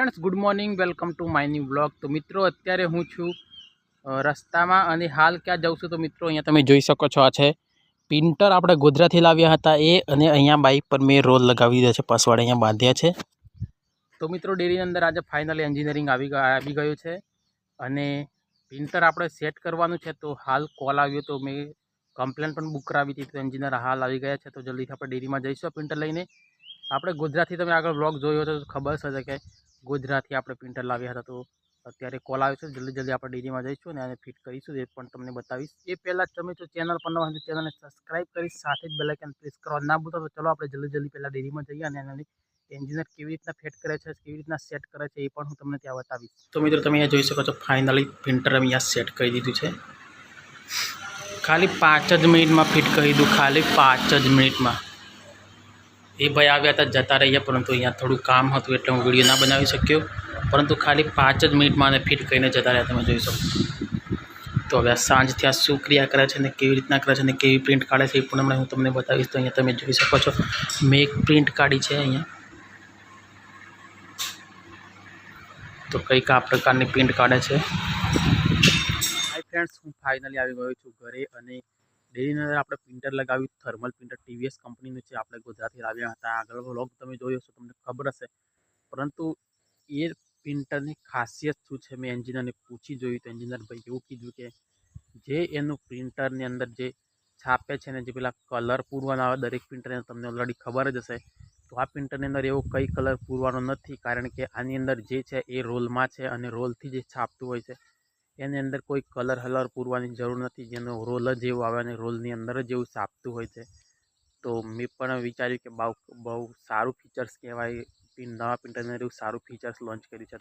Friends good morning welcome to my new blog. तो मित्रों अत्यारे हूँ छूँ रस्तामां अने हाल क्या जाऊँ छूँ। तो मित्रों अहींया तमे जोई शको छो आ छे पिंटर आपणे गोधराथी लाव्या हता ए अने अहींया बाइक पर मैं रोल लगावी दीधो छे, पासवाड अहींया बांध्या छे। तो मित्रों डेरीनी अंदर आज फाइनली एंजीनियरिंग आवी गयुं छे अने पिंटर आपणे सेट करवानुं छे। तो हाल कॉल आव्यो तो मैं कम्प्लेन पण बुक करावी हती। तो एंजीनियर हाल आवी गया छे। तो जल्दी आपणे डेरीमां जईशुं पिंटर लईने। આપણે ગોધરાથી તમે આગળ વ્લોગ જોયો હતો તો ખબર હશે કે ગોધરાથી આપણે પ્રિન્ટર લાવ્યા હતા। તો અત્યારે કોલ આવ્યો છે, જલ્દી જલ્દી આપણે ડેરીમાં જઈશું અને આને ફિટ કરીશું, એ પણ તમને બતાવીશ। એ પહેલાં તમે જો ચેનલ પર નવા હોય તો ચેનલને સબસ્ક્રાઈબ કરી સાથે જ બેલ આઇકન પ્રેસ કરવા ના ભૂલતા। તો ચલો આપણે જલ્દી જલ્દી પહેલાં ડેરીમાં જઈએ અને એનાની એન્જિનિયર કેવી રીતના ફિટ કરે છે, કેવી રીતના સેટ કરે છે, એ પણ હું તમને ત્યાં બતાવીશ। તો મિત્રો તમે અહીંયા જોઈ શકો છો ફાઇનલી પ્રિન્ટર અમે અહીંયા સેટ કરી દીધું છે। ખાલી 5 જ મિનિટમાં ફિટ કરી દીધું, ખાલી 5 જ મિનિટમાં। એ ભાઈ આવ્યા હતા, જતા રહ્યા, પરંતુ અહીંયા થોડું કામ હતું એટલે હું વિડીયો ના બનાવી શક્યો। પરંતુ ખાલી 5 જ મિનિટમાં આને ફિટ કરીને જતા રહ્યા, તમે જોઈ શકો। તો હવે આ સાંજથી આ શું ક્રિયા કરે છે ને કેવી રીતના કરે છે ને કેવી પ્રિન્ટ કાઢે છે એ પણ હમણાં હું તમને બતાવીશ। તો અહીંયા તમે જોઈ શકો છો મેં એક પ્રિન્ટ કાઢી છે અહીંયા। તો કંઈક આ પ્રકારની પ્રિન્ટ કાઢે છે। હાય ફ્રેન્ડ્સ, હું ફાઇનલી આવી ગયો છું ઘરે અને डेरीनी अंदर आपणे प्रिंटर लगाव्युं। थर्मल प्रिंटर टीवीएस कंपनीनुं छे, आपणे गोधराथी लाव्या हता। आगळ व्लॉग तमे जोयो हशे, तमने खबर हशे। परंतु ए प्रिंटरनी खासियत शुं छे मैं एंजीनियरने पूछी जोयुं तो एंजीनियर भाई एवुं कीधुं के जे एनुं प्रिंटरनी अंदर जे छापे छे ने जे पेला कलर पूरवाना आवे दरेक प्रिंटरने तमने ऑलरेडी खबर ज हशे। तो आ प्रिंटरनी अंदर एवो कई कलर पूरवानो नथी, कारण के आनी अंदर जे छे ए रोलमां छे अने रोलथी जे छापतुं होय छे एनी अंदर कोई कलर हलर पूरवानी जरूर नहीं, जेनो रोल ज एवो आवे अने रोलनी अंदर ज एवुं छापतुं होय छे। तो मैं पण विचार्युं के बहु सारूं फीचर्स कहेवाय, नवा प्रिंटरने एवुं सारूं फीचर्स लॉन्च कर्युं छे।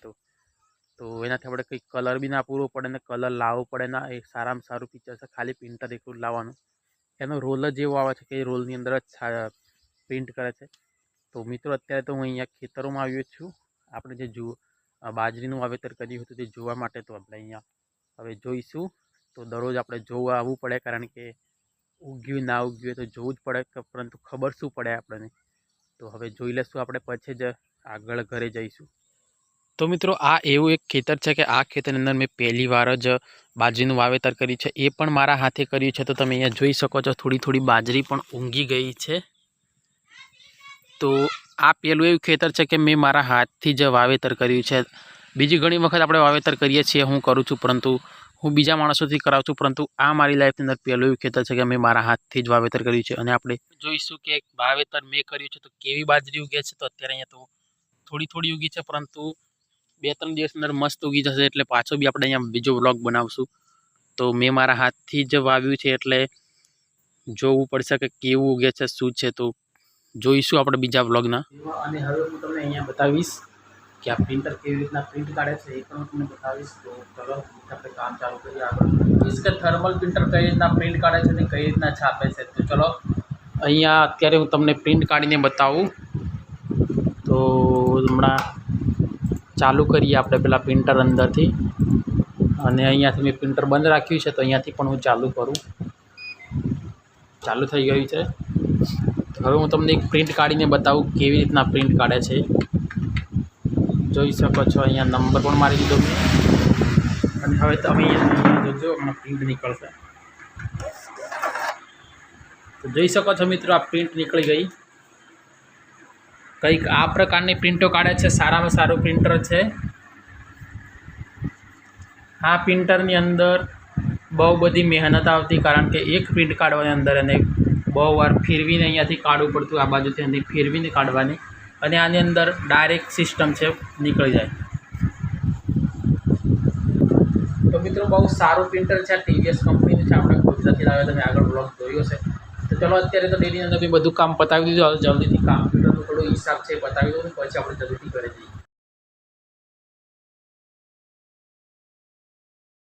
तो एनाथी आपणे कंई कलर बी ना पूरवो पड़े ने कलर लावવો पड़े ना, ए सारामां सारूं फीचर छे। खाली प्रिंटर एकલું लाववानुं, एनो रोल ज एवो आवे छे के रोलनी अंदर ज प्रिंट करे छे। तो मित्रों अत्यारे तो हूँ अहींया खेतरोमां आव्यो छुं, आपणे जे बाजरीनुं वावेतर कर्युं हतुं ते जोवा माटे। तो आपणे अहींया हवे जोईशुं। तो दररोज आपणे जोवा आववुं पड़े, कारण के उग्युं ना उग्युं तो जोवुं ज पड़े, परंतु खबर शुं पड़े आपणे। तो हवे जोई लेशुं आपणे, पछी ज आगळ घरे जईशुं। तो मित्रों आ एवुं एक खेतर छे के आ खेतरनी अंदर मैं पहली वार ज बाजरीनुं वावेतर कर्युं छे, ए पण मारा हाथे कर्युं छे। तो तमे अहींया जोई शको छो थोड़ी थोड़ी बाजरी पण ऊंघी गई छे। तो आ पेलुं एवुं खेतर छे के मैं मारा हाथथी ज वावेतर कर्युं छे। बीजी घणी वखत आपणे वावेतर करीए छीए, हूँ करूँ छूं, परंतु हूँ बीजा माणसोथी करावुं छुं। परंतु आ मारी लाइफनी अंदर पहेलुं एवुं खेतर छे के मैं मारा हाथथी ज वावेतर कर्युं छे। अने आपणे जोईशुं के वावेतर मैं कर्युं छे तो केवी बाजरी उगे छे। तो अत्यारे अहींया तो थोड़ी थोड़ी उगी छे, परंतु 2-3 दिवस अंदर मस्त उगी जशे, एटले पाछो बी आपणे अहींया बीजो व्लॉग बनावशुं। तो मैं मारा हाथथी ज वाव्युं छे, एटले जोवुं पड़शे के केवुं उगे छे, शुं छे। तो जोईशुं आपणे बीजा व्लॉगना। अने हवे हुं तमने अहींया बतावीश कि आ प्रिंटर केवी रीतना प्रिंट काढे छे, ए पण हुं तमने बतावीश। तो चलो आपणे काम चालू करीए आगळ। इसके थर्मल प्रिंटर कई रीतना प्रिंट काढे छे ने कई रीतना छापे छे। तो चलो अहींया अत्यारे हुं तमने प्रिंट काढीने बतावुं। तो हमणां चालू करिए आपणे पेला प्रिंटर अंदरथी, अने अहींयाथी मैं प्रिंटर बंध राख्युं छे। तो अहींयाथी पण हुं चालू करूँ। चालू थई गयुं छे। तो हवे हुं तमने एक प्रिंट काढीने बतावुं केवी रीतना प्रिंट काढे छे। जोई शको छो अहींया नंबर पण मारी दीधो मैं। अने हवे तमे अहींया जोजो हमणां प्रिंट निकळशे। तो जोई शको छो मित्रों, आ प्रिंट निकળી गई। કંઈક આ પ્રકારની પ્રિન્ટો કાઢે છે, સારામાં સારું પ્રિન્ટર છે। આ પ્રિન્ટરની અંદર બહુ બધી મહેનત આવતી, કારણ કે એક પ્રિન્ટ કાઢવાની અંદર એને બહુ વાર ફેરવીને અહીંયાથી કાઢવું પડતું, આ બાજુથી અહીંથી ફેરવીને કાઢવાની, અને આની અંદર ડાયરેક્ટ સિસ્ટમ છે નીકળી જાય। તો મિત્રો બહુ સારું પ્રિન્ટર છે, ટીવીએસ કંપનીનું છે, આપણે ગુજરાતી લાવ્યા, તમે આગળ બ્લોગ જોયો છે। तो चलो अत्यारे तो डेरी अंदर बधुं काम पतावी दीधुं। जल्दी थी कम्प्यूटर थोड़ो हिसाब से बतावी दो, पछी आपणे जल्दी करे जईए।